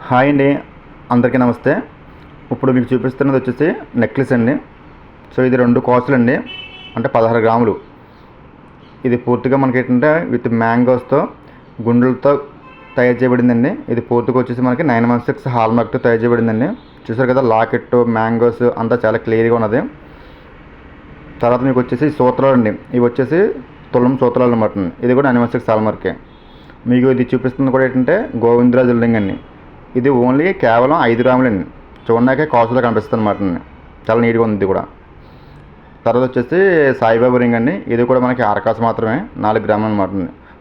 Hi అండి, అందరికీ నమస్తే. ఇప్పుడు మీకు చూపిస్తున్నది వచ్చేసి నెక్లెస్ అండి. సో ఇది 2 కాసులు అండి, అంటే 16 గ్రాములు. ఇది పూర్తిగా మనకి ఏంటంటే విత్ మ్యాంగోస్తో గుండులతో తయారు చేయబడిందండి. ఇది పూర్తిగా వచ్చేసి మనకి 916 హాల్మార్క్తో తయారు చేయబడిందండి. చూసారు కదా, లాకెట్ మ్యాంగోస్ అంతా చాలా క్లియర్గా ఉన్నది. తర్వాత మీకు వచ్చేసి సూత్రాలు అండి, ఇవి వచ్చేసి తులం సూత్రాలు అనమాట. ఇది కూడా 916 హాల్మార్కే. మీకు ఇది చూపిస్తుంది కూడా ఏంటంటే గోవిందరాజుల రింగ్ అండి. ఇది ఓన్లీ కేవలం 5 గ్రాములండి. చూడడానికే కాసులో కనిపిస్తుంది అనమాట. చాలా నీట్గా ఉంది కూడా. తర్వాత వచ్చేసి సాయిబాబా రింగ్ అండి. ఇది కూడా మనకి అరకాసు మాత్రమే, 4 గ్రాములు అనమాట.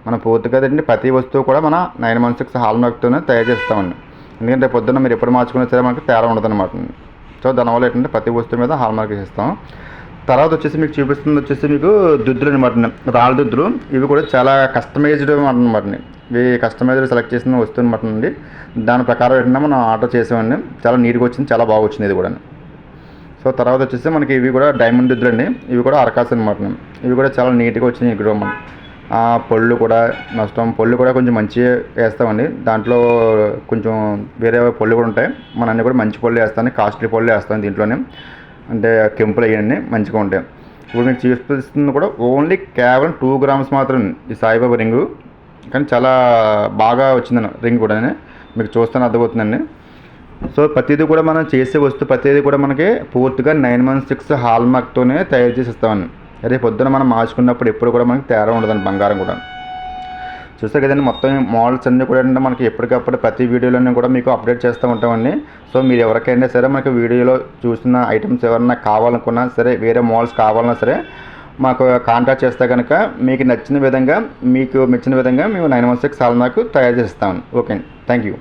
మనం పూర్తిగా అండి ప్రతి వస్తువు కూడా మన 916 హాల్మార్క్తోనే తయారు చేస్తామండి. ఎందుకంటే పొద్దున్న మీరు ఎప్పుడు మార్చుకున్నా సరే మనకి తేడా ఉండదు అనమాట. సో దానివల్ల ఏంటంటే ప్రతి వస్తువు మీద హాల్మార్క్ ఇస్తాం. తర్వాత వచ్చేసి మీకు చూపిస్తుంది వచ్చేసి మీకు దుద్దులు అనమాట, రాళ్ళ దుద్దులు. ఇవి కూడా చాలా కస్టమైజ్డ్ అనమాట. ఇవి కస్టమైజ్డ్ సెలెక్ట్ చేసిన వస్తువు అనమాట అండి. దాని ప్రకారం ఏంటంటే మనం ఆర్డర్ చేసామండి. చాలా నీట్గా వచ్చింది, చాలా బాగా వచ్చింది ఇది కూడా. సో తర్వాత వచ్చేసి మనకి ఇవి కూడా డైమండ్ దుద్దులు అండి. ఇవి కూడా అరకాసు అనమాట. ఇవి కూడా చాలా నీట్గా వచ్చినాయి. ఇక్కడ మనం పళ్ళు కూడా పళ్ళు కూడా కొంచెం మంచిగా వేస్తామండి. దాంట్లో కొంచెం వేరే పళ్ళు కూడా ఉంటాయి. మన అన్నీ కూడా మంచి పళ్ళు వేస్తాను, కాస్ట్లీ పళ్ళు వేస్తాను దీంట్లోనే. అంటే కెంపులు అయ్యండి మంచిగా ఉంటాయి. ఇప్పుడు మీకు చూపిస్తుంది కూడా ఓన్లీ కేవలం 2 గ్రామ్స్ మాత్రం ఈ సాయిబాబా రింగు. కానీ చాలా బాగా వచ్చిందండి రింగ్ కూడా, మీకు చూస్తాను అర్థమవుతుందండి. సో ప్రతిదీ కూడా మనం చేసే వస్తువు ప్రతిదీ కూడా మనకి పూర్తిగా 916 హాల్మార్క్తోనే తయారు చేసి ఇస్తామండి. అదే పొద్దున మనం మార్చుకున్నప్పుడు ఎప్పుడు కూడా మనకి తేడా ఉండదండి. బంగారం కూడా చూస్తారు కదండి. మొత్తం మోడల్స్ అన్నీ కూడా ఏంటంటే మనకి ఎప్పటికప్పుడు ప్రతి వీడియోలోనే కూడా మీకు అప్డేట్ చేస్తూ ఉంటామండి. సో మీరు ఎవరికైనా సరే మనకి వీడియోలో చూసిన ఐటమ్స్ ఎవరన్నా కావాలనుకున్నా సరే, వేరే మోడల్స్ కావాలన్నా సరే మాకు కాంటాక్ట్ చేస్తే కనుక మీకు నచ్చిన విధంగా, మీకు మెచ్చిన విధంగా మేము 916 హాల్మార్క్ తయారు చేస్తాం. ఓకే అండి, థ్యాంక్ యూ.